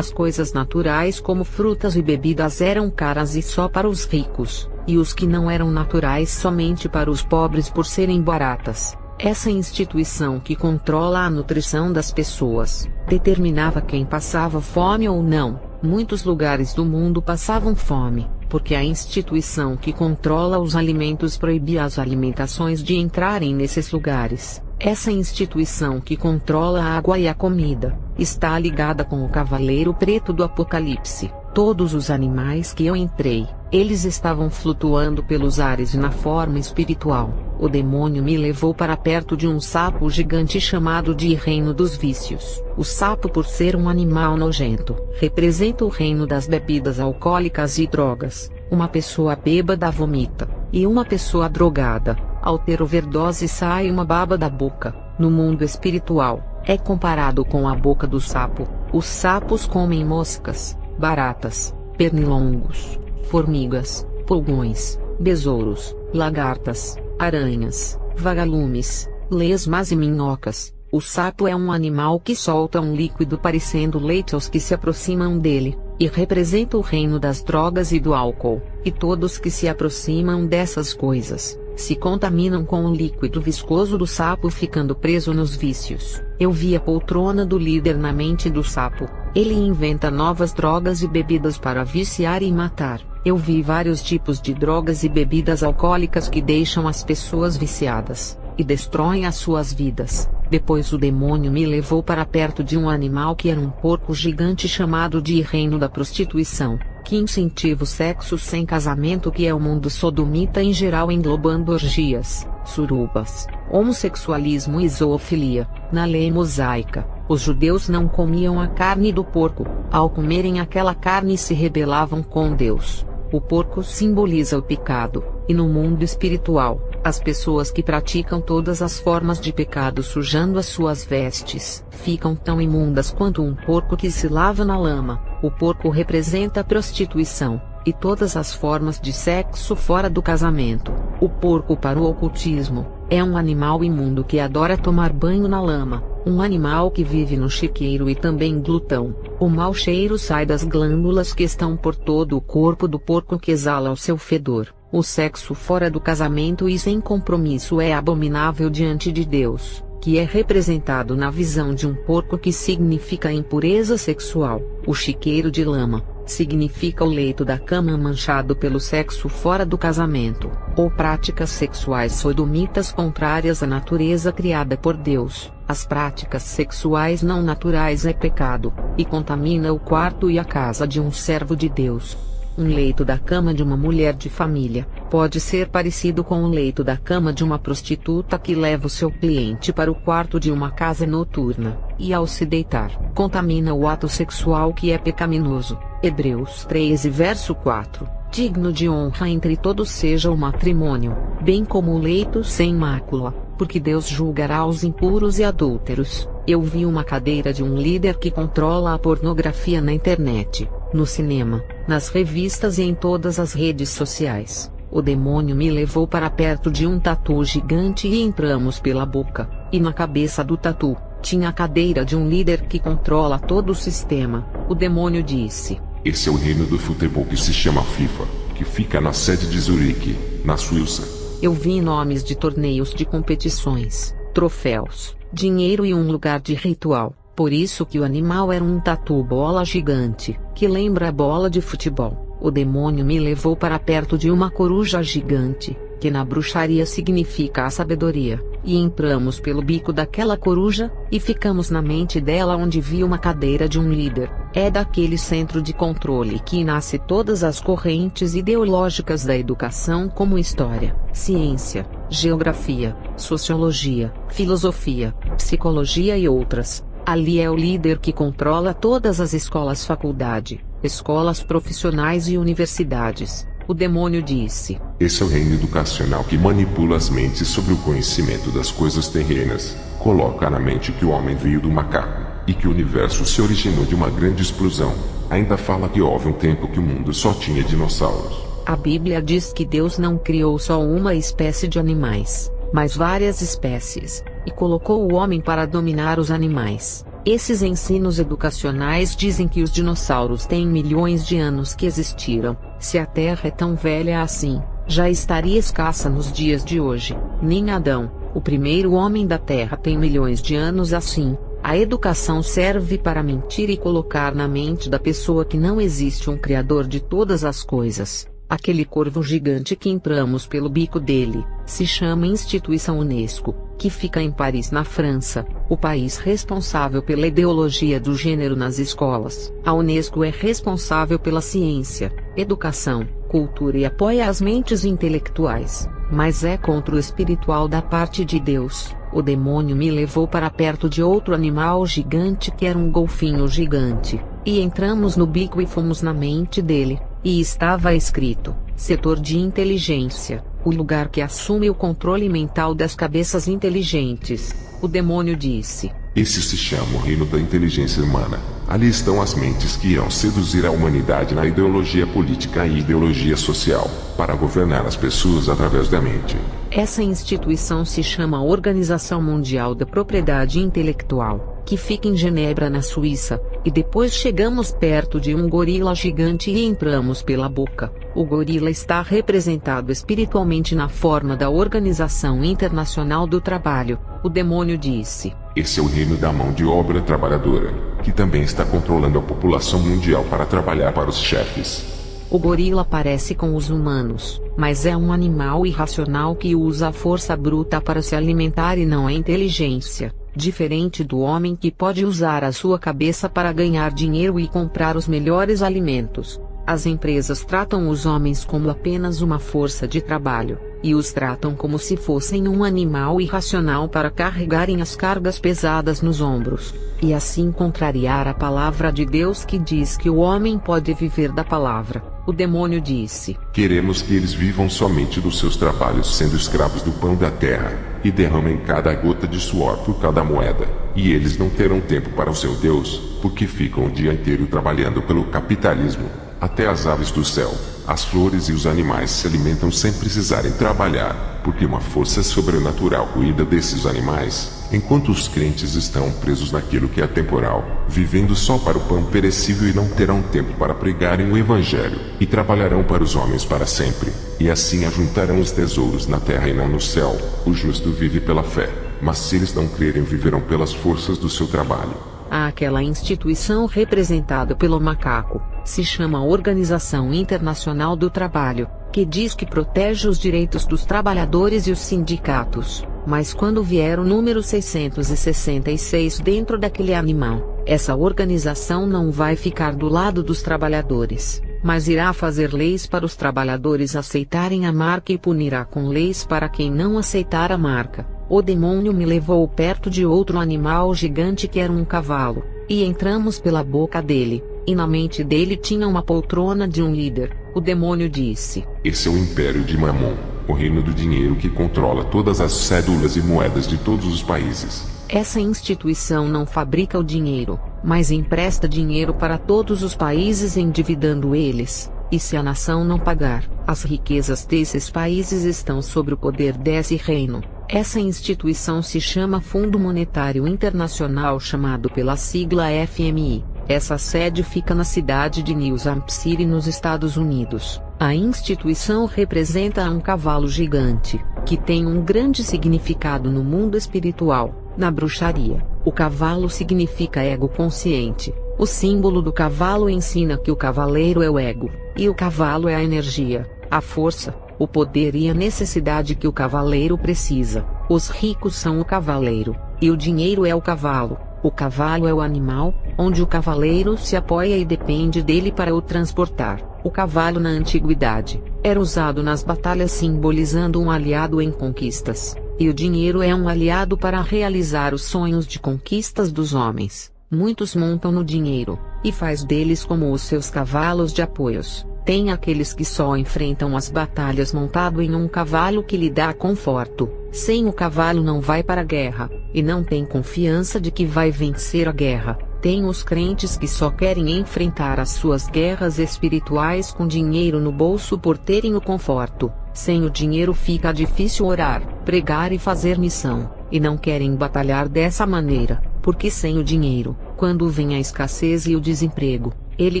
As coisas naturais como frutas e bebidas eram caras e só para os ricos, e os que não eram naturais somente para os pobres por serem baratas. Essa instituição que controla a nutrição das pessoas, determinava quem passava fome ou não. Muitos lugares do mundo passavam fome, porque a instituição que controla os alimentos proibia as alimentações de entrarem nesses lugares. Essa instituição que controla a água e a comida, está ligada com o Cavaleiro Preto do Apocalipse. Todos os animais que eu entrei, eles estavam flutuando pelos ares e na forma espiritual. O demônio me levou para perto de um sapo gigante chamado de Reino dos Vícios. O sapo, por ser um animal nojento, representa o reino das bebidas alcoólicas e drogas. Uma pessoa bêbada vomita, e uma pessoa drogada, ao ter overdose, sai uma baba da boca. No mundo espiritual, é comparado com a boca do sapo. Os sapos comem moscas, baratas, pernilongos, formigas, pulgões, besouros, lagartas, aranhas, vagalumes, lesmas e minhocas. O sapo é um animal que solta um líquido parecendo leite aos que se aproximam dele, e representa o reino das drogas e do álcool, e todos que se aproximam dessas coisas se contaminam com o líquido viscoso do sapo, ficando preso nos vícios. Eu vi a poltrona do líder na mente do sapo. Ele inventa novas drogas e bebidas para viciar e matar. Eu vi vários tipos de drogas e bebidas alcoólicas que deixam as pessoas viciadas, e destroem as suas vidas. Depois o demônio me levou para perto de um animal que era um porco gigante chamado de Reino da Prostituição, que incentiva o sexo sem casamento, que é o mundo sodomita em geral, englobando orgias, surubas, homossexualismo e zoofilia. Na lei mosaica, os judeus não comiam a carne do porco. Ao comerem aquela carne se rebelavam com Deus. O porco simboliza o pecado, e no mundo espiritual, as pessoas que praticam todas as formas de pecado sujando as suas vestes, ficam tão imundas quanto um porco que se lava na lama. O porco representa a prostituição, e todas as formas de sexo fora do casamento. O porco, para o ocultismo, é um animal imundo que adora tomar banho na lama, um animal que vive no chiqueiro e também glutão. O mau cheiro sai das glândulas que estão por todo o corpo do porco, que exala o seu fedor. O sexo fora do casamento e sem compromisso é abominável diante de Deus, que é representado na visão de um porco, que significa impureza sexual. O chiqueiro de lama significa o leito da cama manchado pelo sexo fora do casamento, ou práticas sexuais sodomitas contrárias à natureza criada por Deus. As práticas sexuais não naturais é pecado, e contamina o quarto e a casa de um servo de Deus. Um leito da cama de uma mulher de família pode ser parecido com o leito da cama de uma prostituta que leva o seu cliente para o quarto de uma casa noturna, e ao se deitar, contamina o ato sexual, que é pecaminoso. Hebreus 13 verso 4. Digno de honra entre todos seja o matrimônio, bem como o leito sem mácula, porque Deus julgará os impuros e adúlteros. Eu vi uma cadeira de um líder que controla a pornografia na internet, no cinema, nas revistas e em todas as redes sociais. O demônio me levou para perto de um tatu gigante e entramos pela boca, e na cabeça do tatu, tinha a cadeira de um líder que controla todo o sistema. O demônio disse: esse é o reino do futebol, que se chama FIFA, que fica na sede de Zurique, na Suíça. Eu vi nomes de torneios de competições, troféus, dinheiro e um lugar de ritual. Por isso que o animal era um tatu bola gigante, que lembra a bola de futebol. O demônio me levou para perto de uma coruja gigante, que na bruxaria significa a sabedoria, e entramos pelo bico daquela coruja, e ficamos na mente dela, onde vi uma cadeira de um líder. É daquele centro de controle que nasce todas as correntes ideológicas da educação, como história, ciência, geografia, sociologia, filosofia, psicologia e outras. Ali é o líder que controla todas as escolas, faculdade, escolas profissionais e universidades. O demônio disse: esse é o reino educacional que manipula as mentes sobre o conhecimento das coisas terrenas. Coloca na mente que o homem veio do macaco, e que o universo se originou de uma grande explosão. Ainda fala que houve um tempo que o mundo só tinha dinossauros. A Bíblia diz que Deus não criou só uma espécie de animais, mas várias espécies, e colocou o homem para dominar os animais. Esses ensinos educacionais dizem que os dinossauros têm milhões de anos que existiram. Se a Terra é tão velha assim, já estaria escassa nos dias de hoje. Nem Adão, o primeiro homem da Terra, tem milhões de anos assim. A educação serve para mentir e colocar na mente da pessoa que não existe um Criador de todas as coisas. Aquele corvo gigante que entramos pelo bico dele, se chama Instituição Unesco, que fica em Paris, na França, o país responsável pela ideologia do gênero nas escolas. A Unesco é responsável pela ciência, educação, cultura e apoia as mentes intelectuais, mas é contra o espiritual da parte de Deus. O demônio me levou para perto de outro animal gigante que era um golfinho gigante, e entramos no bico e fomos na mente dele. E estava escrito: Setor de Inteligência, o lugar que assume o controle mental das cabeças inteligentes. O demônio disse: Esse se chama o reino da inteligência humana. Ali estão as mentes que irão seduzir a humanidade na ideologia política e ideologia social, para governar as pessoas através da mente. Essa instituição se chama Organização Mundial da Propriedade Intelectual, que fica em Genebra, na Suíça, e depois chegamos perto de um gorila gigante e entramos pela boca. O gorila está representado espiritualmente na forma da Organização Internacional do Trabalho. O demônio disse: Esse é o reino da mão de obra trabalhadora, que também está controlando a população mundial para trabalhar para os chefes. O gorila parece com os humanos, mas é um animal irracional que usa a força bruta para se alimentar e não a inteligência, diferente do homem que pode usar a sua cabeça para ganhar dinheiro e comprar os melhores alimentos. As empresas tratam os homens como apenas uma força de trabalho, e os tratam como se fossem um animal irracional para carregarem as cargas pesadas nos ombros, e assim contrariar a palavra de Deus que diz que o homem pode viver da palavra. O demônio disse: Queremos que eles vivam somente dos seus trabalhos, sendo escravos do pão da terra, e derramem cada gota de suor por cada moeda, e eles não terão tempo para o seu Deus, porque ficam o dia inteiro trabalhando pelo capitalismo. Até as aves do céu, as flores e os animais se alimentam sem precisarem trabalhar, porque uma força sobrenatural cuida desses animais, enquanto os crentes estão presos naquilo que é temporal, vivendo só para o pão perecível e não terão tempo para pregarem o evangelho, e trabalharão para os homens para sempre, e assim ajuntarão os tesouros na terra e não no céu. O justo vive pela fé, mas se eles não crerem, viverão pelas forças do seu trabalho. Aquela instituição representada pelo macaco se chama Organização Internacional do Trabalho, que diz que protege os direitos dos trabalhadores e os sindicatos, mas quando vier o número 666 dentro daquele animal, essa organização não vai ficar do lado dos trabalhadores, mas irá fazer leis para os trabalhadores aceitarem a marca e punirá com leis para quem não aceitar a marca. O demônio me levou perto de outro animal gigante que era um cavalo, e entramos pela boca dele, e na mente dele tinha uma poltrona de um líder. O demônio disse: Esse é o império de Mamon, o reino do dinheiro que controla todas as cédulas e moedas de todos os países. Essa instituição não fabrica o dinheiro, mas empresta dinheiro para todos os países endividando eles, e se a nação não pagar, as riquezas desses países estão sob o poder desse reino. Essa instituição se chama Fundo Monetário Internacional, chamado pela sigla FMI. Essa sede fica na cidade de New Hampshire, nos Estados Unidos. A instituição representa um cavalo gigante, que tem um grande significado no mundo espiritual. Na bruxaria, o cavalo significa ego consciente. O símbolo do cavalo ensina que o cavaleiro é o ego, e o cavalo é a energia, a força, o poder e a necessidade que o cavaleiro precisa. Os ricos são o cavaleiro, e o dinheiro é o cavalo. O cavalo é o animal, onde o cavaleiro se apoia e depende dele para o transportar. O cavalo na antiguidade era usado nas batalhas, simbolizando um aliado em conquistas, e o dinheiro é um aliado para realizar os sonhos de conquistas dos homens. Muitos montam no dinheiro, e faz deles como os seus cavalos de apoios. Tem aqueles que só enfrentam as batalhas montado em um cavalo que lhe dá conforto. Sem o cavalo não vai para a guerra, e não tem confiança de que vai vencer a guerra. Tem os crentes que só querem enfrentar as suas guerras espirituais com dinheiro no bolso por terem o conforto. Sem o dinheiro fica difícil orar, pregar e fazer missão, e não querem batalhar dessa maneira. porque sem o dinheiro, quando vem a escassez e o desemprego, ele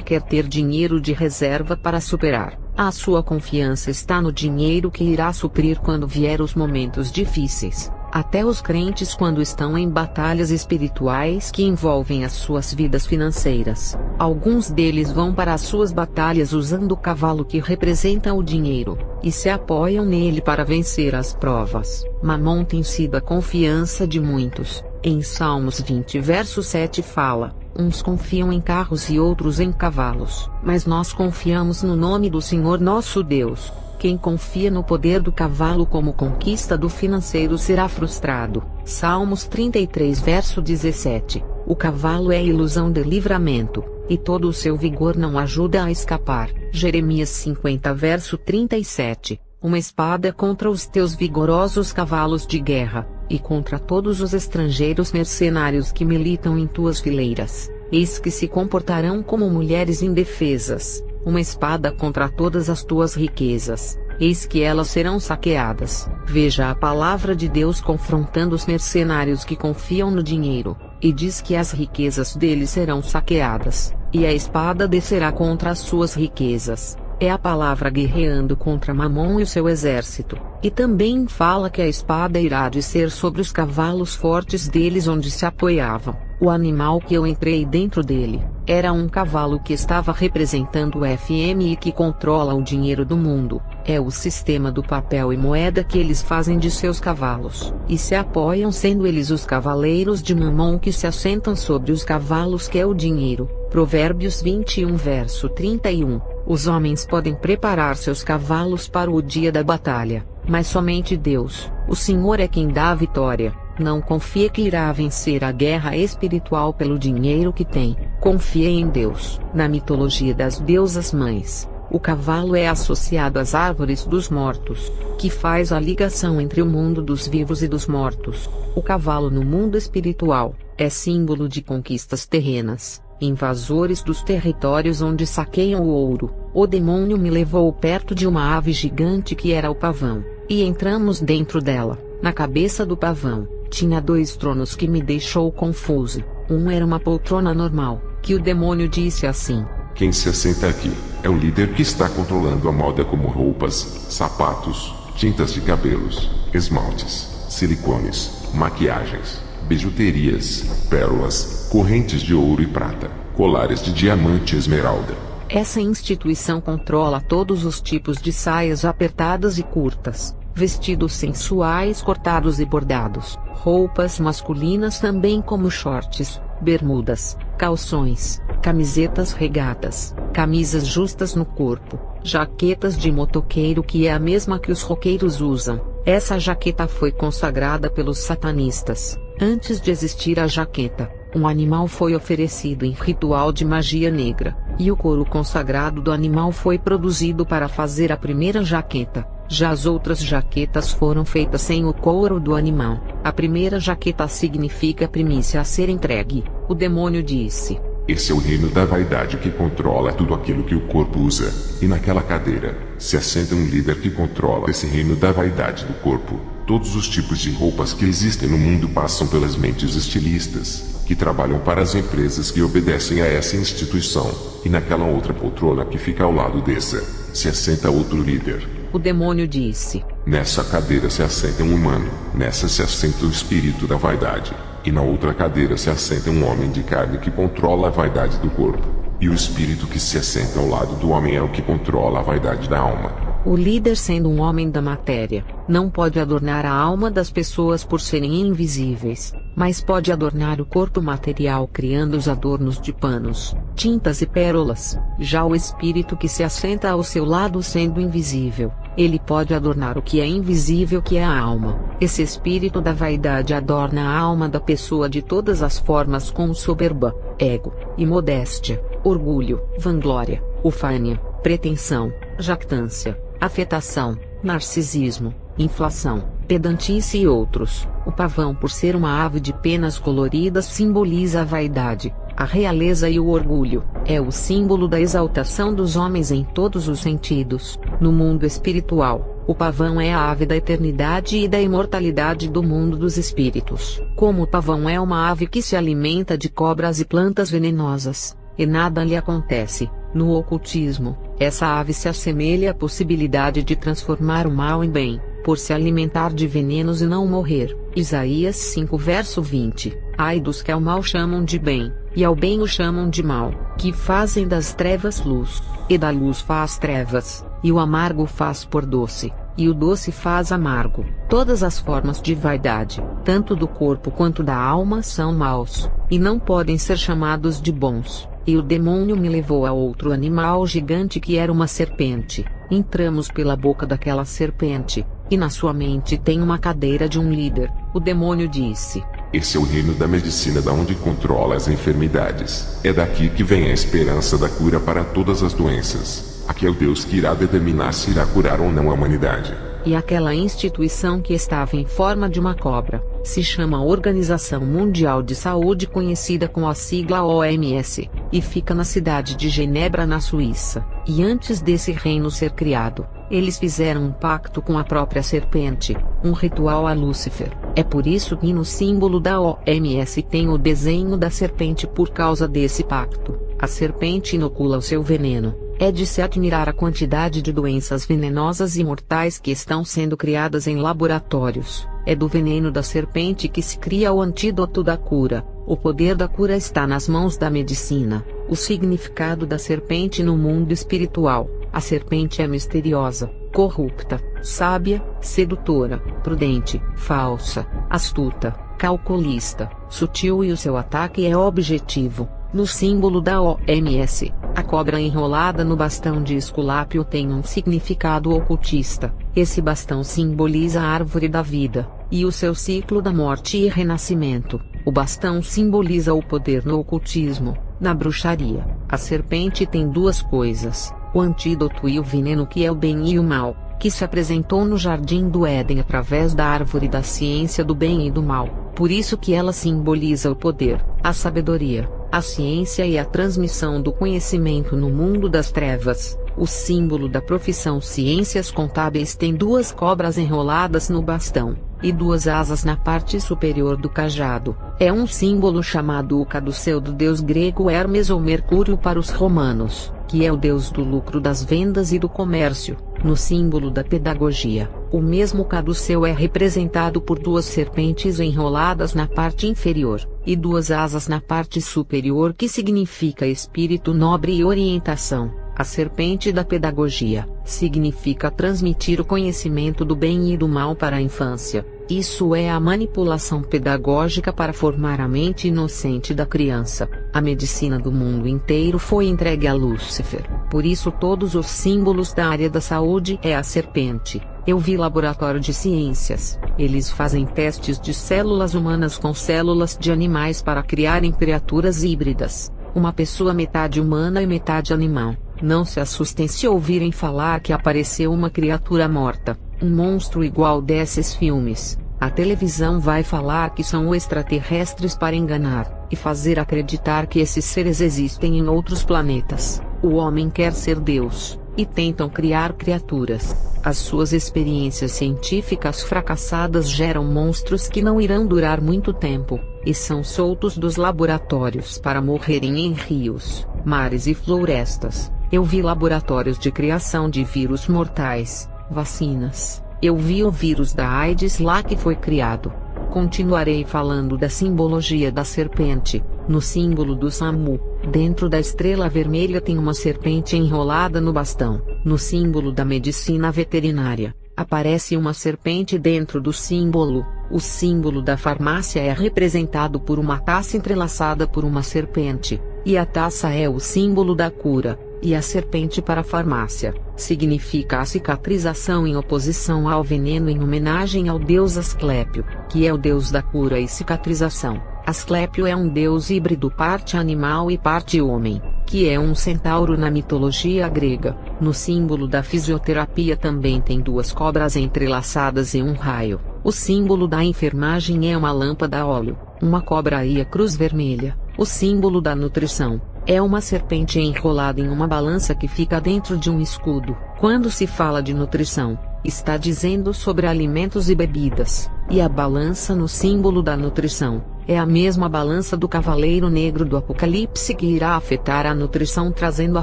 quer ter dinheiro de reserva para superar. A sua confiança está no dinheiro que irá suprir quando vier os momentos difíceis. Até os crentes, quando estão em batalhas espirituais que envolvem as suas vidas financeiras, alguns deles vão para as suas batalhas usando o cavalo que representa o dinheiro, e se apoiam nele para vencer as provas. Mamon tem sido a confiança de muitos. Em Salmos 20 verso 7 fala: uns confiam em carros e outros em cavalos, mas nós confiamos no nome do Senhor nosso Deus. Quem confia no poder do cavalo como conquista do financeiro será frustrado. Salmos 33 verso 17. O cavalo é ilusão de livramento, e todo o seu vigor não ajuda a escapar. Jeremias 50 verso 37. Uma espada contra os teus vigorosos cavalos de guerra, e contra todos os estrangeiros mercenários que militam em tuas fileiras. Eis que se comportarão como mulheres indefesas. Uma espada contra todas as tuas riquezas, eis que elas serão saqueadas. Veja a palavra de Deus confrontando os mercenários que confiam no dinheiro, e diz que as riquezas deles serão saqueadas, e a espada descerá contra as suas riquezas. É a palavra guerreando contra Mamon e o seu exército, e também fala que a espada irá descer sobre os cavalos fortes deles onde se apoiavam. O animal que eu entrei dentro dele, era um cavalo que estava representando o FMI que controla o dinheiro do mundo. É o sistema do papel e moeda que eles fazem de seus cavalos, e se apoiam, sendo eles os cavaleiros de Mamon que se assentam sobre os cavalos que é o dinheiro. Provérbios 21 verso 31. Os homens podem preparar seus cavalos para o dia da batalha, mas somente Deus, o Senhor, é quem dá a vitória. Não confie que irá vencer a guerra espiritual pelo dinheiro que tem. Confie em Deus. Na mitologia das deusas mães, o cavalo é associado às árvores dos mortos, que faz a ligação entre o mundo dos vivos e dos mortos. O cavalo no mundo espiritual é símbolo de conquistas terrenas, invasores dos territórios onde saqueiam o ouro. O demônio me levou perto de uma ave gigante que era o pavão, e entramos dentro dela. Na cabeça do pavão tinha 2 tronos que me deixou confuso. Um era uma poltrona normal, que o demônio disse assim: quem se assenta aqui é o líder que está controlando a moda, como roupas, sapatos, tintas de cabelos, esmaltes, silicones, maquiagens, bijuterias, pérolas, correntes de ouro e prata, colares de diamante e esmeralda. Essa instituição controla todos os tipos de saias apertadas e curtas, vestidos sensuais cortados e bordados, roupas masculinas também como shorts, bermudas, calções, camisetas regatas, camisas justas no corpo, jaquetas de motoqueiro que é a mesma que os roqueiros usam. Essa jaqueta foi consagrada pelos satanistas. Antes de existir a jaqueta, um animal foi oferecido em ritual de magia negra, e o couro consagrado do animal foi produzido para fazer a primeira jaqueta. Já as outras jaquetas foram feitas sem o couro do animal. A primeira jaqueta significa primícia a ser entregue. O demônio disse: esse é o reino da vaidade que controla tudo aquilo que o corpo usa, e naquela cadeira se assenta um líder que controla esse reino da vaidade do corpo. Todos os tipos de roupas que existem no mundo passam pelas mentes estilistas, que trabalham para as empresas que obedecem a essa instituição, e naquela outra poltrona que fica ao lado dessa, se assenta outro líder. O demônio disse: nessa cadeira se assenta um humano, nessa se assenta o espírito da vaidade, e na outra cadeira se assenta um homem de carne que controla a vaidade do corpo, e o espírito que se assenta ao lado do homem é o que controla a vaidade da alma. O líder, sendo um homem da matéria, não pode adornar a alma das pessoas por serem invisíveis, mas pode adornar o corpo material criando os adornos de panos, tintas e pérolas. Já o espírito que se assenta ao seu lado, sendo invisível, ele pode adornar o que é invisível, que é a alma. Esse espírito da vaidade adorna a alma da pessoa de todas as formas, com soberba, ego, e modéstia, orgulho, vanglória, ufânia, pretensão, jactância, afetação, narcisismo, inflação, pedantice e outros. O pavão, por ser uma ave de penas coloridas, simboliza a vaidade, a realeza e o orgulho. É o símbolo da exaltação dos homens em todos os sentidos. No mundo espiritual, O pavão é a ave da eternidade e da imortalidade do mundo dos espíritos. Como o pavão é uma ave que se alimenta de cobras e plantas venenosas, e nada lhe acontece, no ocultismo, essa ave se assemelha à possibilidade de transformar o mal em bem, por se alimentar de venenos e não morrer. Isaías 5 verso 20. Ai dos que ao mal chamam de bem, e ao bem o chamam de mal, que fazem das trevas luz, e da luz faz trevas, e o amargo faz por doce, e o doce faz amargo. Todas as formas de vaidade, tanto do corpo quanto da alma, são maus, e não podem ser chamados de bons. E o demônio me levou a outro animal gigante que era uma serpente. Entramos pela boca daquela serpente, e na sua mente tem uma cadeira de um líder. O demônio disse: esse é o reino da medicina, da onde controla as enfermidades. É daqui que vem a esperança da cura para todas as doenças. Aqui é o Deus que irá determinar se irá curar ou não a humanidade. E aquela instituição que estava em forma de uma cobra, se chama Organização Mundial de Saúde, conhecida com a sigla OMS, e fica na cidade de Genebra, na Suíça. E antes desse reino ser criado, eles fizeram um pacto com a própria serpente, um ritual a Lúcifer. É por isso que no símbolo da OMS tem o desenho da serpente, por causa desse pacto. A serpente inocula o seu veneno. É de se admirar a quantidade de doenças venenosas e mortais que estão sendo criadas em laboratórios. É do veneno da serpente que se cria o antídoto da cura. O poder da cura está nas mãos da medicina. O significado da serpente no mundo espiritual: a serpente é misteriosa, corrupta, sábia, sedutora, prudente, falsa, astuta, calculista, sutil, e o seu ataque é objetivo. No símbolo da OMS, a cobra enrolada no bastão de Esculápio tem um significado ocultista. Esse bastão simboliza a árvore da vida, e o seu ciclo da morte e renascimento. O bastão simboliza o poder no ocultismo, na bruxaria. A serpente tem duas coisas: o antídoto e o veneno, que é o bem e o mal, que se apresentou no Jardim do Éden através da árvore da ciência do bem e do mal. Por isso que ela simboliza o poder, a sabedoria, a ciência e a transmissão do conhecimento no mundo das trevas. O símbolo da profissão Ciências Contábeis tem duas cobras enroladas no bastão, e duas asas na parte superior do cajado. É um símbolo chamado o caduceu do deus grego Hermes ou Mercúrio para os romanos, que é o deus do lucro, das vendas e do comércio. No símbolo da pedagogia, o mesmo caduceu é representado por duas serpentes enroladas na parte inferior, e duas asas na parte superior, que significa espírito nobre e orientação. A serpente da pedagogia significa transmitir o conhecimento do bem e do mal para a infância. Isso é a manipulação pedagógica para formar a mente inocente da criança. A medicina do mundo inteiro foi entregue a Lúcifer. Por isso todos os símbolos da área da saúde é a serpente. Eu vi laboratório de ciências. Eles fazem testes de células humanas com células de animais para criarem criaturas híbridas. Uma pessoa metade humana e metade animal. Não se assustem se ouvirem falar que apareceu uma criatura morta, um monstro igual desses filmes. A televisão vai falar que são extraterrestres para enganar, e fazer acreditar que esses seres existem em outros planetas. O homem quer ser Deus, e tentam criar criaturas. As suas experiências científicas fracassadas geram monstros que não irão durar muito tempo, e são soltos dos laboratórios para morrerem em rios, mares e florestas. Eu vi laboratórios de criação de vírus mortais, vacinas. Eu vi o vírus da AIDS lá que foi criado. Continuarei falando da simbologia da serpente. No símbolo do SAMU, dentro da estrela vermelha tem uma serpente enrolada no bastão. No símbolo da medicina veterinária, aparece uma serpente dentro do símbolo. O símbolo da farmácia é representado por uma taça entrelaçada por uma serpente, e a taça é o símbolo da cura. E a serpente para a farmácia significa a cicatrização em oposição ao veneno, em homenagem ao deus Asclépio, que é o deus da cura e cicatrização. Asclépio é um deus híbrido, parte animal e parte homem, que é um centauro na mitologia grega. No símbolo da fisioterapia também tem duas cobras entrelaçadas em um raio. O símbolo da enfermagem é uma lâmpada a óleo, uma cobra e a cruz vermelha. O símbolo da nutrição é uma serpente enrolada em uma balança que fica dentro de um escudo. Quando se fala de nutrição, está dizendo sobre alimentos e bebidas, e a balança no símbolo da nutrição, é a mesma balança do cavaleiro negro do Apocalipse que irá afetar a nutrição trazendo a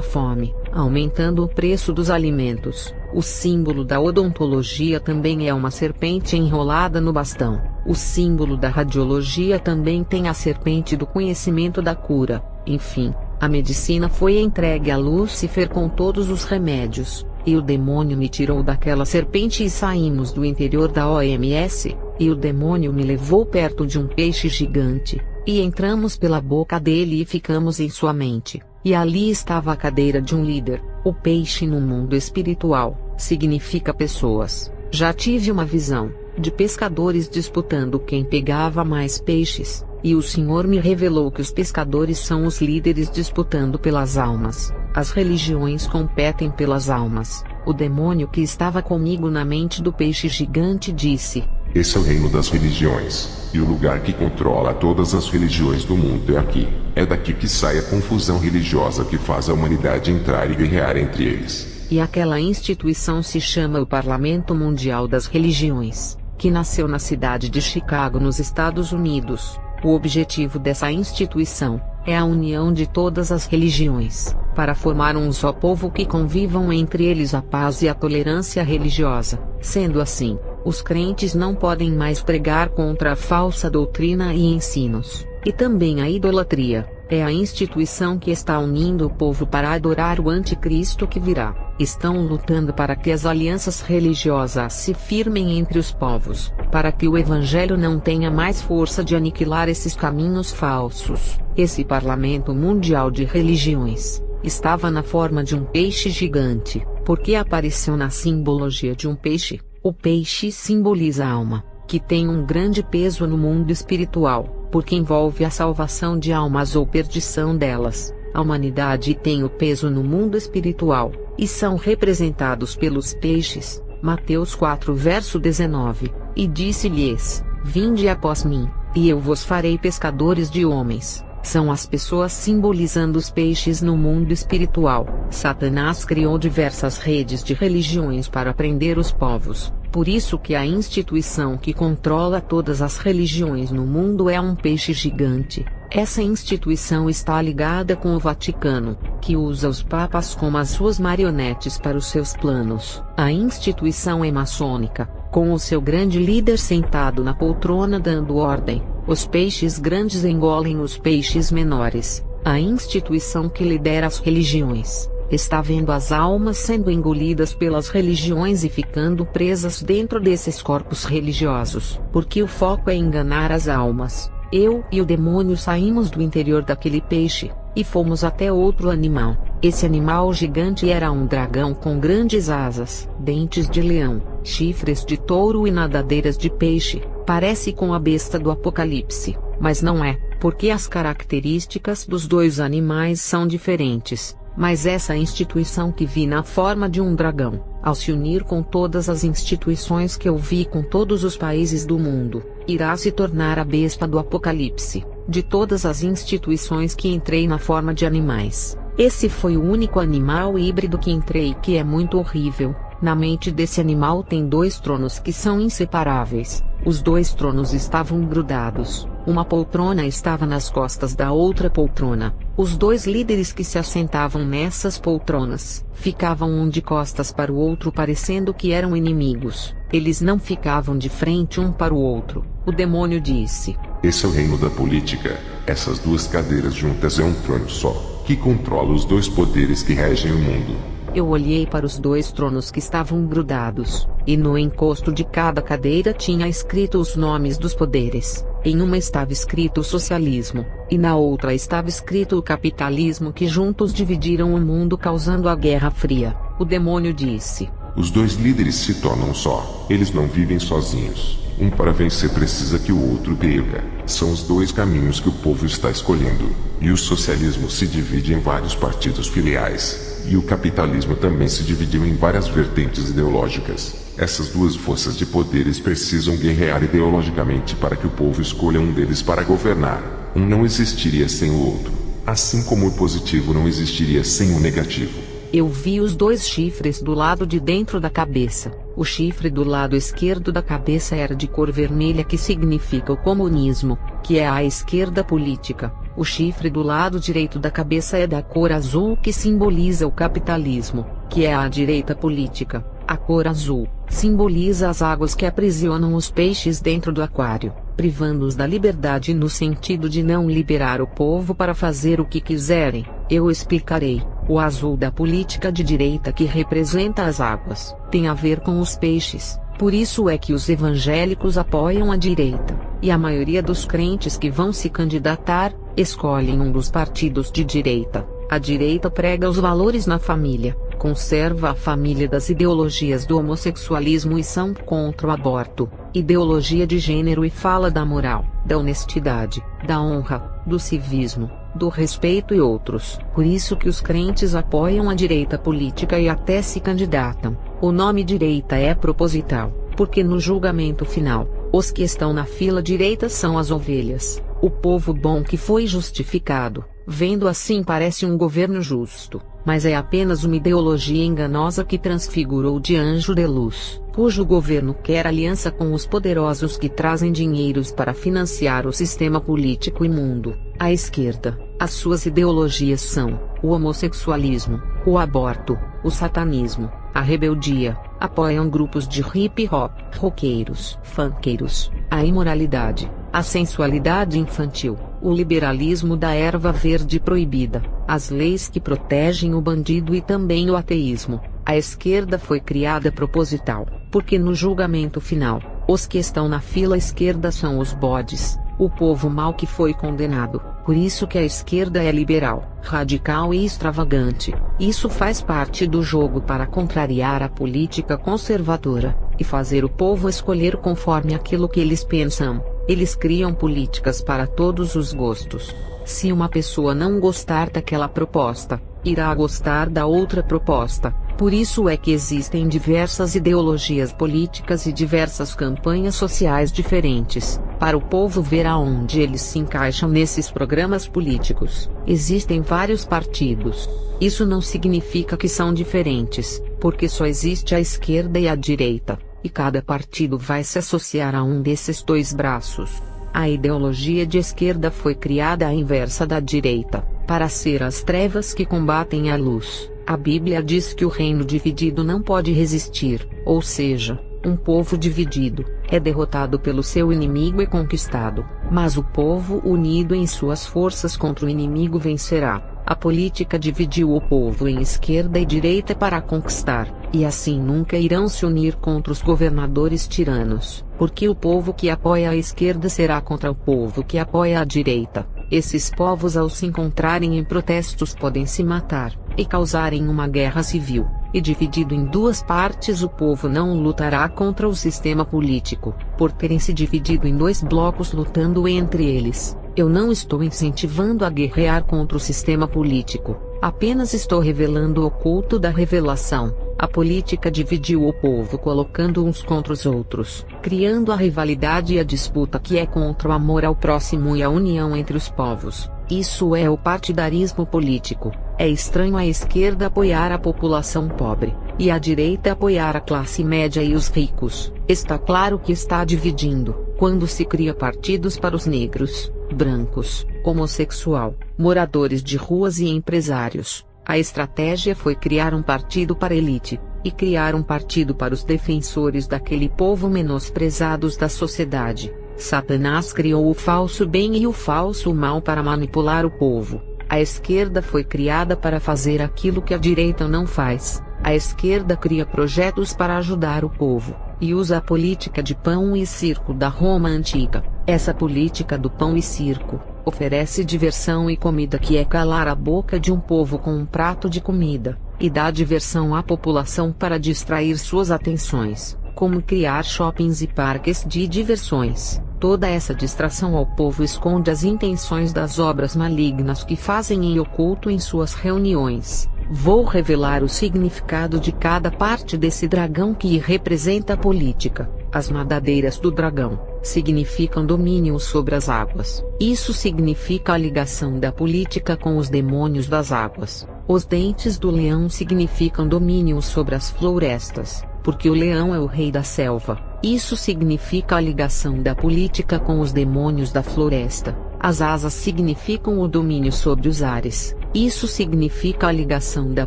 fome, aumentando o preço dos alimentos. O símbolo da odontologia também é uma serpente enrolada no bastão. O símbolo da radiologia também tem a serpente do conhecimento da cura. Enfim, a medicina foi entregue a Lúcifer com todos os remédios, e o demônio me tirou daquela serpente e saímos do interior da OMS, e o demônio me levou perto de um peixe gigante, e entramos pela boca dele e ficamos em sua mente, e ali estava a cadeira de um líder. O peixe no mundo espiritual significa pessoas. Já tive uma visão de pescadores disputando quem pegava mais peixes, e o Senhor me revelou que os pescadores são os líderes disputando pelas almas. As religiões competem pelas almas. O demônio que estava comigo na mente do peixe gigante disse: esse é o reino das religiões, e o lugar que controla todas as religiões do mundo é aqui. É daqui que sai a confusão religiosa que faz a humanidade entrar e guerrear entre eles. E aquela instituição se chama o Parlamento Mundial das Religiões, que nasceu na cidade de Chicago, nos Estados Unidos. O objetivo dessa instituição é a união de todas as religiões, para formar um só povo que convivam entre eles a paz e a tolerância religiosa. Sendo assim, os crentes não podem mais pregar contra a falsa doutrina e ensinos, e também a idolatria. É a instituição que está unindo o povo para adorar o anticristo que virá. Estão lutando para que as alianças religiosas se firmem entre os povos, para que o evangelho não tenha mais força de aniquilar esses caminhos falsos. Esse Parlamento Mundial de Religiões estava na forma de um peixe gigante, porque apareceu na simbologia de um peixe. O peixe simboliza a alma, que tem um grande peso no mundo espiritual, porque envolve a salvação de almas ou perdição delas. A humanidade tem o peso no mundo espiritual, e são representados pelos peixes. Mateus 4 verso 19, e disse-lhes: vinde após mim, e eu vos farei pescadores de homens. São as pessoas simbolizando os peixes no mundo espiritual. Satanás criou diversas redes de religiões para prender os povos. Por isso que a instituição que controla todas as religiões no mundo é um peixe gigante. Essa instituição está ligada com o Vaticano, que usa os papas como as suas marionetes para os seus planos. A instituição é maçônica, com o seu grande líder sentado na poltrona dando ordem. Os peixes grandes engolem os peixes menores. A instituição que lidera as religiões está vendo as almas sendo engolidas pelas religiões e ficando presas dentro desses corpos religiosos, porque o foco é enganar as almas. Eu e o demônio saímos do interior daquele peixe, e fomos até outro animal. Esse animal gigante era um dragão com grandes asas, dentes de leão, chifres de touro e nadadeiras de peixe. Parece com a besta do Apocalipse, mas não é, porque as características dos dois animais são diferentes. Mas essa instituição que vi na forma de um dragão, ao se unir com todas as instituições que eu vi com todos os países do mundo, irá se tornar a besta do Apocalipse. De todas as instituições que entrei na forma de animais, esse foi o único animal híbrido que entrei que é muito horrível. Na mente desse animal tem dois tronos que são inseparáveis. Os dois tronos estavam grudados. Uma poltrona estava nas costas da outra poltrona. Os dois líderes que se assentavam nessas poltronas ficavam um de costas para o outro, parecendo que eram inimigos. Eles não ficavam de frente um para o outro. O demônio disse: esse é o reino da política. Essas duas cadeiras juntas é um trono só, que controla os dois poderes que regem o mundo. Eu olhei para os dois tronos que estavam grudados, e no encosto de cada cadeira tinha escrito os nomes dos poderes. Em uma estava escrito o socialismo, e na outra estava escrito o capitalismo, que juntos dividiram o mundo causando a Guerra Fria. O demônio disse: os dois líderes se tornam só. Eles não vivem sozinhos. Um para vencer precisa que o outro perca. São os dois caminhos que o povo está escolhendo. E o socialismo se divide em vários partidos filiais. E o capitalismo também se dividiu em várias vertentes ideológicas. Essas duas forças de poderes precisam guerrear ideologicamente para que o povo escolha um deles para governar. Um não existiria sem o outro, assim como o positivo não existiria sem o negativo. Eu vi os dois chifres do lado de dentro da cabeça. O chifre do lado esquerdo da cabeça era de cor vermelha, que significa o comunismo, que é a esquerda política. O chifre do lado direito da cabeça é da cor azul, que simboliza o capitalismo, que é a direita política. A cor azul simboliza as águas que aprisionam os peixes dentro do aquário, privando-os da liberdade no sentido de não liberar o povo para fazer o que quiserem. Eu explicarei. O azul da política de direita, que representa as águas, tem a ver com os peixes. Por isso é que os evangélicos apoiam a direita, e a maioria dos crentes que vão se candidatar, escolhem um dos partidos de direita. A direita prega os valores na família, conserva a família das ideologias do homossexualismo e são contra o aborto, ideologia de gênero, e fala da moral, da honestidade, da honra, do civismo, do respeito e outros. Por isso que os crentes apoiam a direita política e até se candidatam. O nome direita é proposital, porque no julgamento final, os que estão na fila direita são as ovelhas, o povo bom que foi justificado. Vendo assim, parece um governo justo, mas é apenas uma ideologia enganosa que transfigurou de anjo de luz, cujo governo quer aliança com os poderosos que trazem dinheiros para financiar o sistema político imundo. A esquerda, as suas ideologias são o homossexualismo, o aborto, o satanismo, a rebeldia, apoiam grupos de hip hop, roqueiros, funkeiros, a imoralidade, a sensualidade infantil, o liberalismo da erva verde proibida, as leis que protegem o bandido e também o ateísmo. A esquerda foi criada proposital, porque no julgamento final, os que estão na fila esquerda são os bodes, o povo mau que foi condenado. Por isso que a esquerda é liberal, radical e extravagante. Isso faz parte do jogo para contrariar a política conservadora, e fazer o povo escolher conforme aquilo que eles pensam. Eles criam políticas para todos os gostos. Se uma pessoa não gostar daquela proposta, irá gostar da outra proposta. Por isso é que existem diversas ideologias políticas e diversas campanhas sociais diferentes, para o povo ver aonde eles se encaixam nesses programas políticos. Existem vários partidos. Isso não significa que são diferentes, porque só existe a esquerda e a direita, e cada partido vai se associar a um desses dois braços. A ideologia de esquerda foi criada à inversa da direita, para ser as trevas que combatem a luz. A Bíblia diz que o reino dividido não pode resistir, ou seja, um povo dividido é derrotado pelo seu inimigo e conquistado, mas o povo unido em suas forças contra o inimigo vencerá. A política dividiu o povo em esquerda e direita para conquistar, e assim nunca irão se unir contra os governadores tiranos, porque o povo que apoia a esquerda será contra o povo que apoia a direita. Esses povos, ao se encontrarem em protestos, podem se matar e causarem uma guerra civil. E dividido em duas partes, o povo não lutará contra o sistema político, por terem se dividido em dois blocos lutando entre eles. Eu não estou incentivando a guerrear contra o sistema político, apenas estou revelando o oculto da revelação. A política dividiu o povo colocando uns contra os outros, criando a rivalidade e a disputa que é contra o amor ao próximo e a união entre os povos. Isso é o partidarismo político. É estranho a esquerda apoiar a população pobre, e a direita apoiar a classe média e os ricos. Está claro que está dividindo, quando se cria partidos para os negros, brancos, homossexual, moradores de ruas e empresários. A estratégia foi criar um partido para a elite, e criar um partido para os defensores daquele povo menosprezados da sociedade. Satanás criou o falso bem e o falso mal para manipular o povo. A esquerda foi criada para fazer aquilo que a direita não faz. A esquerda cria projetos para ajudar o povo, e usa a política de pão e circo da Roma antiga. Essa política do pão e circo oferece diversão e comida, que é calar a boca de um povo com um prato de comida, e dá diversão à população para distrair suas atenções, como criar shoppings e parques de diversões. Toda essa distração ao povo esconde as intenções das obras malignas que fazem em oculto em suas reuniões. Vou revelar o significado de cada parte desse dragão que representa a política. As nadadeiras do dragão significam domínio sobre as águas. Isso significa a ligação da política com os demônios das águas. Os dentes do leão significam domínio sobre as florestas, porque o leão é o rei da selva. Isso significa a ligação da política com os demônios da floresta. As asas significam o domínio sobre os ares. Isso significa a ligação da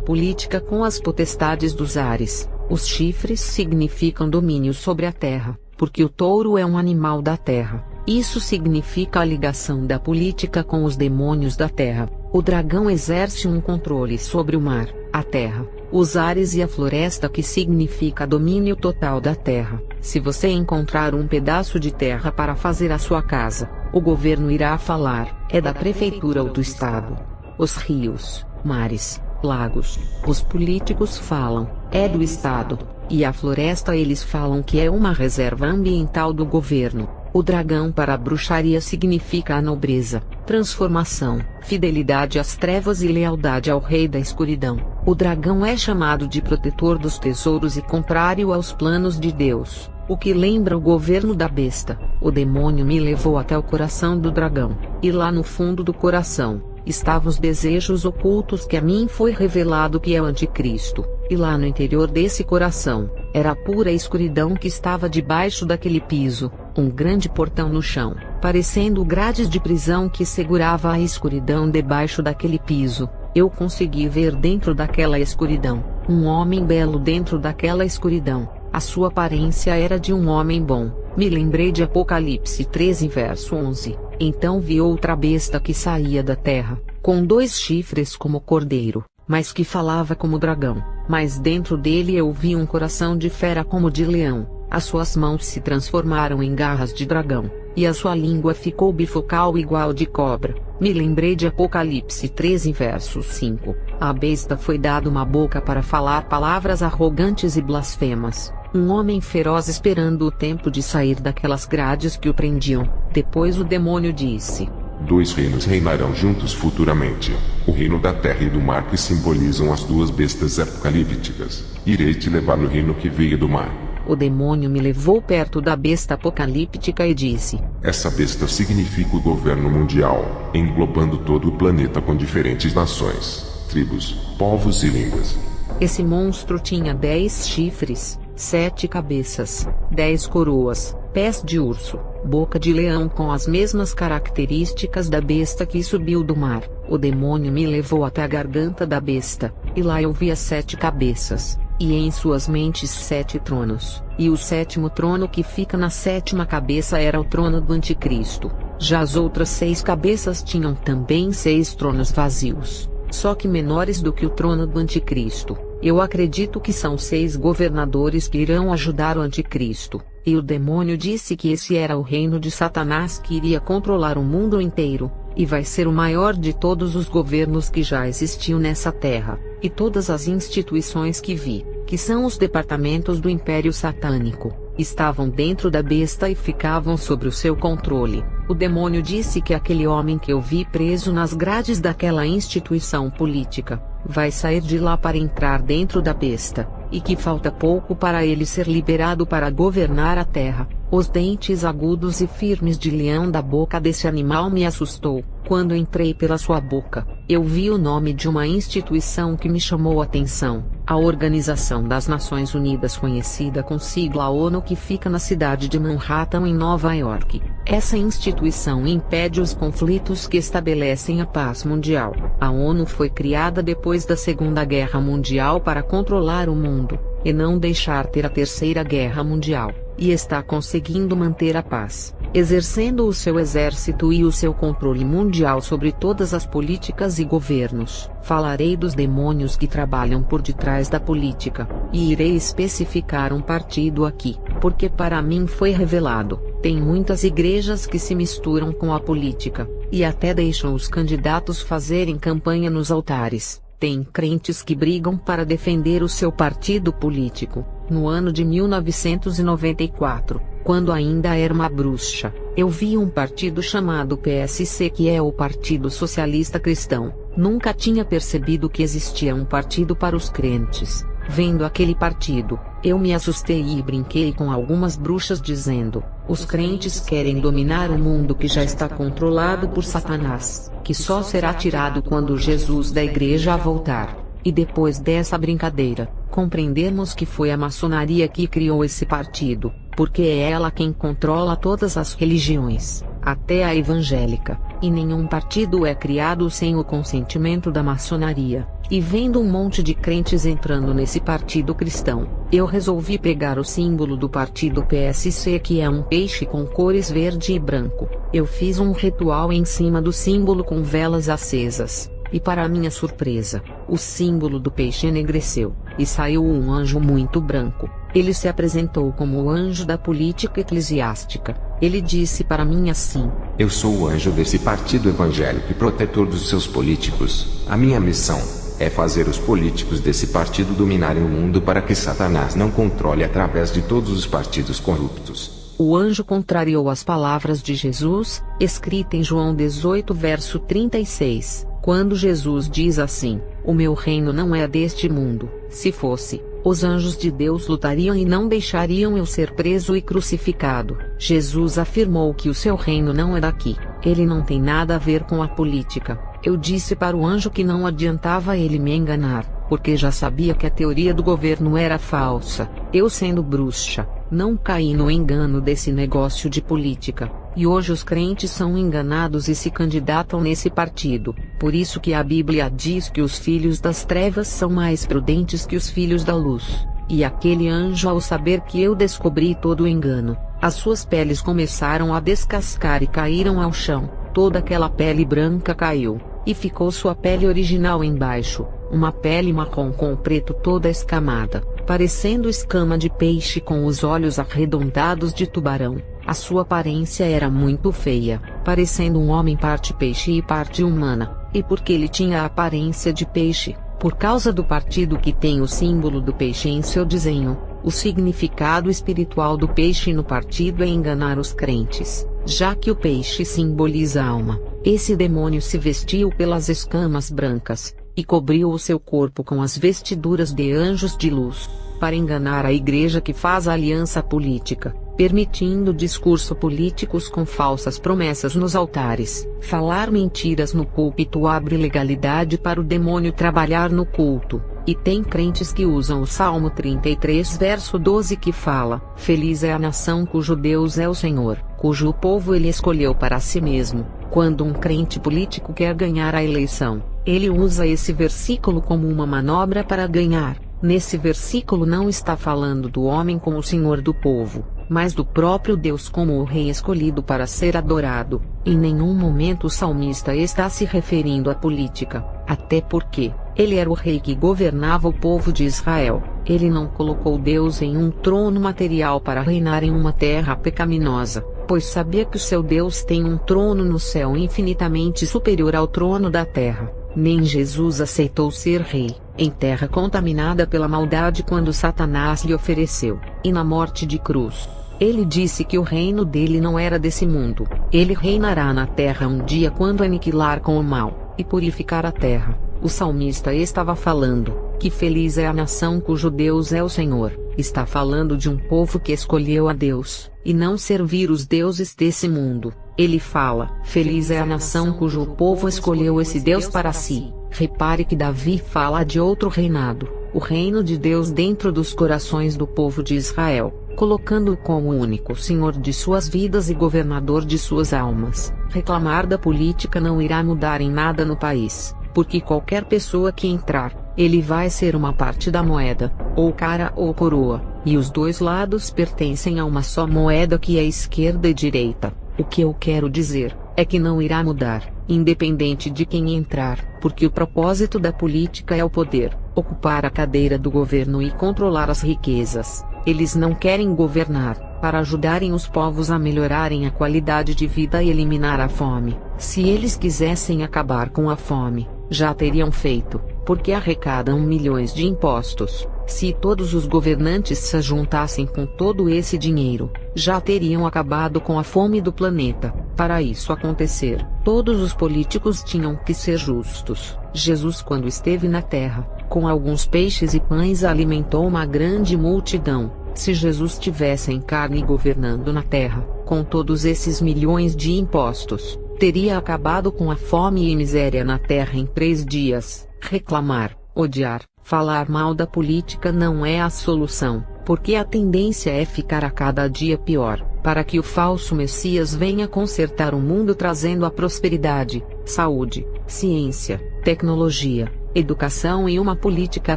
política com as potestades dos ares. Os chifres significam domínio sobre a terra, porque o touro é um animal da terra. Isso significa a ligação da política com os demônios da terra. O dragão exerce um controle sobre o mar, a terra, os ares e a floresta, que significa domínio total da terra. Se você encontrar um pedaço de terra para fazer a sua casa, o governo irá falar, é da prefeitura ou do estado. Os rios, mares, lagos, os políticos falam, é do estado, e a floresta eles falam que é uma reserva ambiental do governo. O dragão para a bruxaria significa a nobreza, transformação, fidelidade às trevas e lealdade ao rei da escuridão. O dragão é chamado de protetor dos tesouros e contrário aos planos de Deus, o que lembra o governo da besta. O demônio me levou até o coração do dragão, e lá no fundo do coração estavam os desejos ocultos que a mim foi revelado que é o anticristo, e lá no interior desse coração, era a pura escuridão que estava debaixo daquele piso, um grande portão no chão, parecendo grades de prisão que segurava a escuridão debaixo daquele piso. Eu consegui ver dentro daquela escuridão, um homem belo dentro daquela escuridão. A sua aparência era de um homem bom. Me lembrei de Apocalipse 13 verso 11. Então vi outra besta que saía da terra, com 2 chifres como cordeiro, mas que falava como dragão. Mas dentro dele eu vi um coração de fera como de leão. As suas mãos se transformaram em garras de dragão, e a sua língua ficou bifocal igual de cobra. Me lembrei de Apocalipse 13 verso 5. A besta foi dada uma boca para falar palavras arrogantes e blasfemas. Um homem feroz esperando o tempo de sair daquelas grades que o prendiam. Depois o demônio disse: 2 reinos reinarão juntos futuramente. O reino da terra e do mar, que simbolizam as 2 bestas apocalípticas. Irei te levar no reino que veio do mar. O demônio me levou perto da besta apocalíptica e disse: essa besta significa o governo mundial, englobando todo o planeta com diferentes nações, tribos, povos e línguas. Esse monstro tinha 10 chifres, 7 cabeças, 10 coroas, pés de urso, boca de leão com as mesmas características da besta que subiu do mar. O demônio me levou até a garganta da besta, e lá eu vi as 7 cabeças, e em suas mentes 7 tronos, e o 7º trono que fica na 7ª cabeça era o trono do anticristo. Já as outras 6 cabeças tinham também 6 tronos vazios, só que menores do que o trono do anticristo. Eu acredito que são 6 governadores que irão ajudar o anticristo. E o demônio disse que esse era o reino de Satanás, que iria controlar o mundo inteiro, e vai ser o maior de todos os governos que já existiam nessa terra. E todas as instituições que vi, que são os departamentos do Império Satânico, estavam dentro da besta e ficavam sob o seu controle. O demônio disse que aquele homem que eu vi preso nas grades daquela instituição política, vai sair de lá para entrar dentro da besta, e que falta pouco para ele ser liberado para governar a terra. Os dentes agudos e firmes de leão da boca desse animal me assustou. Quando entrei pela sua boca, eu vi o nome de uma instituição que me chamou a atenção, a Organização das Nações Unidas, conhecida com sigla ONU, que fica na cidade de Manhattan, em Nova York. Essa instituição impede os conflitos que estabelecem a paz mundial. A ONU foi criada depois da Segunda Guerra Mundial para controlar o mundo, e não deixar ter a Terceira Guerra Mundial, e está conseguindo manter a paz, exercendo o seu exército e o seu controle mundial sobre todas as políticas e governos. Falarei dos demônios que trabalham por detrás da política, e irei especificar um partido aqui, porque para mim foi revelado. Tem muitas igrejas que se misturam com a política, e até deixam os candidatos fazerem campanha nos altares. Tem crentes que brigam para defender o seu partido político. No ano de 1994, quando ainda era uma bruxa, eu vi um partido chamado PSC, que é o Partido Socialista Cristão. Nunca tinha percebido que existia um partido para os crentes. Vendo aquele partido, eu me assustei e brinquei com algumas bruxas dizendo: os crentes querem dominar o mundo que já está controlado por Satanás, que só será tirado quando Jesus da igreja voltar. E depois dessa brincadeira, compreendermos que foi a maçonaria que criou esse partido, porque é ela quem controla todas as religiões, até a evangélica, e nenhum partido é criado sem o consentimento da maçonaria. E vendo um monte de crentes entrando nesse partido cristão, eu resolvi pegar o símbolo do partido PSC, que é um peixe com cores verde e branco. Eu fiz um ritual em cima do símbolo com velas acesas, e para minha surpresa, o símbolo do peixe enegreceu, e saiu um anjo muito branco. Ele se apresentou como o anjo da política eclesiástica. Ele disse para mim assim: eu sou o anjo desse partido evangélico e protetor dos seus políticos. A minha missão é fazer os políticos desse partido dominarem o mundo para que Satanás não controle através de todos os partidos corruptos. O anjo contrariou as palavras de Jesus, escrita em João 18 verso 36, quando Jesus diz assim: o meu reino não é deste mundo. Se fosse, os anjos de Deus lutariam e não deixariam eu ser preso e crucificado. Jesus afirmou que o seu reino não é daqui. Ele não tem nada a ver com a política. Eu disse para o anjo que não adiantava ele me enganar, porque já sabia que a teoria do governo era falsa. Eu, sendo bruxa, não caí no engano desse negócio de política, e hoje os crentes são enganados e se candidatam nesse partido. Por isso que a Bíblia diz que os filhos das trevas são mais prudentes que os filhos da luz. E aquele anjo, ao saber que eu descobri todo o engano, as suas peles começaram a descascar e caíram ao chão. Toda aquela pele branca caiu, e ficou sua pele original embaixo, uma pele marrom com o preto toda escamada, parecendo escama de peixe com os olhos arredondados de tubarão. A sua aparência era muito feia, parecendo um homem parte peixe e parte humana. E porque ele tinha a aparência de peixe, por causa do partido que tem o símbolo do peixe em seu desenho, o significado espiritual do peixe no partido é enganar os crentes, já que o peixe simboliza a alma. Esse demônio se vestiu pelas escamas brancas, e cobriu o seu corpo com as vestiduras de anjos de luz, para enganar a igreja que faz aliança política, permitindo discurso políticos com falsas promessas nos altares. Falar mentiras no púlpito abre legalidade para o demônio trabalhar no culto. E tem crentes que usam o Salmo 33 verso 12 que fala: feliz é a nação cujo Deus é o Senhor, cujo povo ele escolheu para si mesmo. Quando um crente político quer ganhar a eleição, ele usa esse versículo como uma manobra para ganhar. Nesse versículo não está falando do homem como o Senhor do povo, mas do próprio Deus como o rei escolhido para ser adorado. Em nenhum momento o salmista está se referindo à política, até porque ele era o rei que governava o povo de Israel. Ele não colocou Deus em um trono material para reinar em uma terra pecaminosa, pois sabia que o seu Deus tem um trono no céu infinitamente superior ao trono da terra. Nem Jesus aceitou ser rei, em terra contaminada pela maldade quando Satanás lhe ofereceu, e na morte de cruz. Ele disse que o reino dele não era desse mundo. Ele reinará na terra um dia quando aniquilar com o mal, e purificar a terra. O salmista estava falando que feliz é a nação cujo Deus é o Senhor. Está falando de um povo que escolheu a Deus, e não servir os deuses desse mundo. Ele fala: feliz é a nação cujo povo escolheu esse Deus para si. Repare que Davi fala de outro reinado, o reino de Deus dentro dos corações do povo de Israel, colocando-o como o único Senhor de suas vidas e governador de suas almas. Reclamar da política não irá mudar em nada no país, porque qualquer pessoa que entrar, ele vai ser uma parte da moeda, ou cara ou coroa, e os dois lados pertencem a uma só moeda que é esquerda e direita. O que eu quero dizer é que não irá mudar, independente de quem entrar, porque o propósito da política é o poder, ocupar a cadeira do governo e controlar as riquezas. Eles não querem governar para ajudarem os povos a melhorarem a qualidade de vida e eliminar a fome. Se eles quisessem acabar com a fome, já teriam feito, porque arrecadam milhões de impostos. Se todos os governantes se juntassem com todo esse dinheiro, já teriam acabado com a fome do planeta. Para isso acontecer, todos os políticos tinham que ser justos. Jesus, quando esteve na terra, com alguns peixes e pães alimentou uma grande multidão. Se Jesus tivesse em carne governando na terra, com todos esses milhões de impostos, teria acabado com a fome e miséria na terra em 3 dias. Reclamar odiar, falar mal da política não é a solução, porque a tendência é ficar a cada dia pior, para que o falso Messias venha consertar o mundo trazendo a prosperidade, saúde, ciência, tecnologia, educação e uma política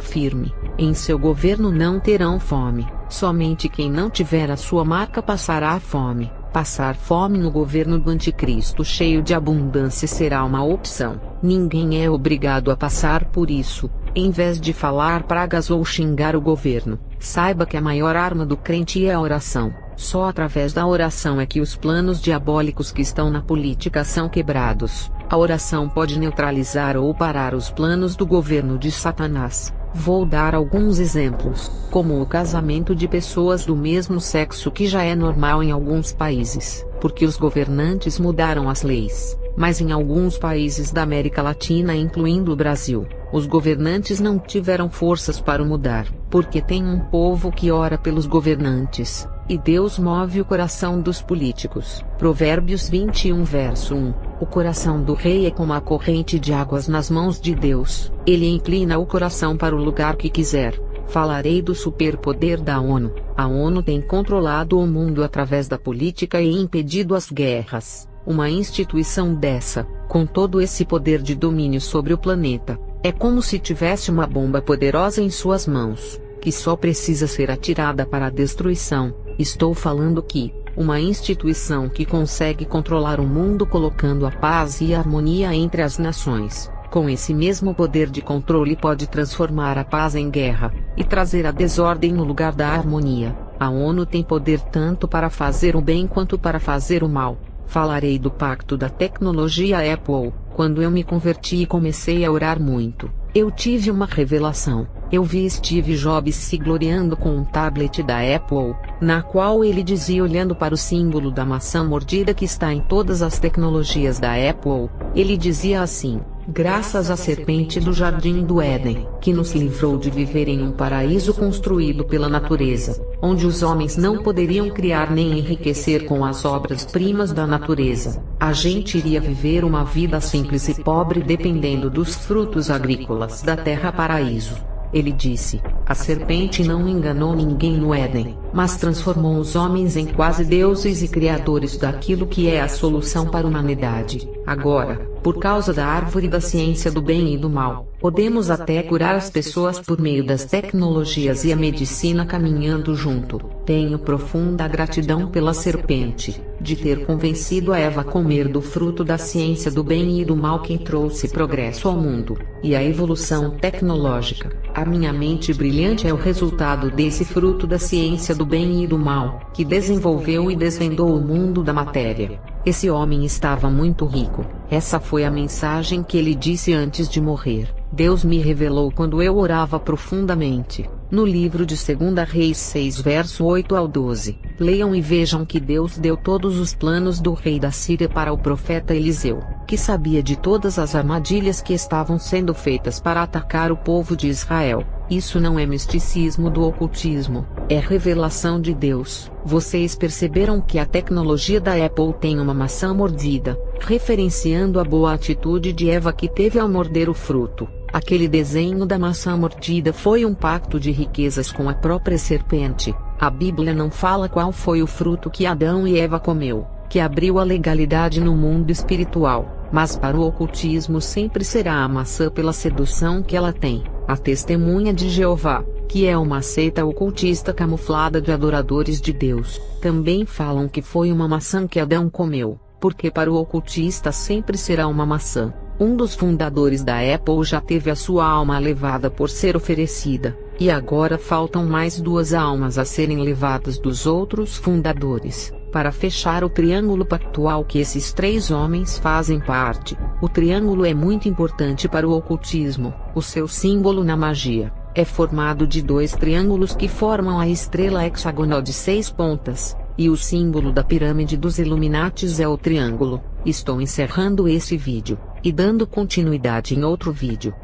firme. Em seu governo não terão fome, somente quem não tiver a sua marca passará fome. Passar fome no governo do anticristo cheio de abundância será uma opção. Ninguém é obrigado a passar por isso. Em vez de falar pragas ou xingar o governo, saiba que a maior arma do crente é a oração. Só através da oração é que os planos diabólicos que estão na política são quebrados. A oração pode neutralizar ou parar os planos do governo de Satanás. Vou dar alguns exemplos, como o casamento de pessoas do mesmo sexo que já é normal em alguns países, porque os governantes mudaram as leis. Mas em alguns países da América Latina, incluindo o Brasil, os governantes não tiveram forças para o mudar, porque tem um povo que ora pelos governantes, e Deus move o coração dos políticos. Provérbios 21 verso 1. O coração do rei é como a corrente de águas nas mãos de Deus. Ele inclina o coração para o lugar que quiser. Falarei do superpoder da ONU. A ONU tem controlado o mundo através da política e impedido as guerras. Uma instituição dessa, com todo esse poder de domínio sobre o planeta, é como se tivesse uma bomba poderosa em suas mãos, que só precisa ser atirada para a destruição. Estou falando que uma instituição que consegue controlar o mundo colocando a paz e a harmonia entre as nações, com esse mesmo poder de controle pode transformar a paz em guerra, e trazer a desordem no lugar da harmonia. A ONU tem poder tanto para fazer o bem quanto para fazer o mal. Falarei do pacto da tecnologia Apple. Quando eu me converti e comecei a orar muito, eu tive uma revelação. Eu vi Steve Jobs se gloriando com um tablet da Apple, na qual ele dizia olhando para o símbolo da maçã mordida que está em todas as tecnologias da Apple, ele dizia assim: graças à serpente do jardim do Éden, que nos livrou de viver em um paraíso construído pela natureza, onde os homens não poderiam criar nem enriquecer com as obras-primas da natureza, a gente iria viver uma vida simples e pobre dependendo dos frutos agrícolas da terra paraíso. Ele disse: a serpente não enganou ninguém no Éden, mas transformou os homens em quase deuses e criadores daquilo que é a solução para a humanidade. Agora, por causa da árvore da ciência do bem e do mal, podemos até curar as pessoas por meio das tecnologias e a medicina caminhando junto. Tenho profunda gratidão pela serpente, de ter convencido a Eva a comer do fruto da ciência do bem e do mal que trouxe progresso ao mundo, e a evolução tecnológica. A minha mente brilhante é o resultado desse fruto da ciência do bem e do mal, que desenvolveu e desvendou o mundo da matéria. Esse homem estava muito rico. Essa foi a mensagem que ele disse antes de morrer. Deus me revelou quando eu orava profundamente. No livro de 2 Reis 6 verso 8 ao 12, leiam e vejam que Deus deu todos os planos do rei da Síria para o profeta Eliseu, que sabia de todas as armadilhas que estavam sendo feitas para atacar o povo de Israel. Isso não é misticismo do ocultismo, é revelação de Deus. Vocês perceberam que a tecnologia da Apple tem uma maçã mordida, referenciando a boa atitude de Eva que teve ao morder o fruto. Aquele desenho da maçã mordida foi um pacto de riquezas com a própria serpente. A Bíblia não fala qual foi o fruto que Adão e Eva comeu, que abriu a legalidade no mundo espiritual, mas para o ocultismo sempre será a maçã pela sedução que ela tem. A Testemunha de Jeová, que é uma seita ocultista camuflada de adoradores de Deus, também falam que foi uma maçã que Adão comeu, porque para o ocultista sempre será uma maçã. Um dos fundadores da Apple já teve a sua alma levada por ser oferecida, e agora faltam mais 2 almas a serem levadas dos outros fundadores, para fechar o triângulo pactual que esses 3 homens fazem parte. O triângulo é muito importante para o ocultismo. O seu símbolo na magia é formado de 2 triângulos que formam a estrela hexagonal de 6 pontas, e o símbolo da pirâmide dos Illuminatis é o triângulo. Estou encerrando esse vídeo e dando continuidade em outro vídeo.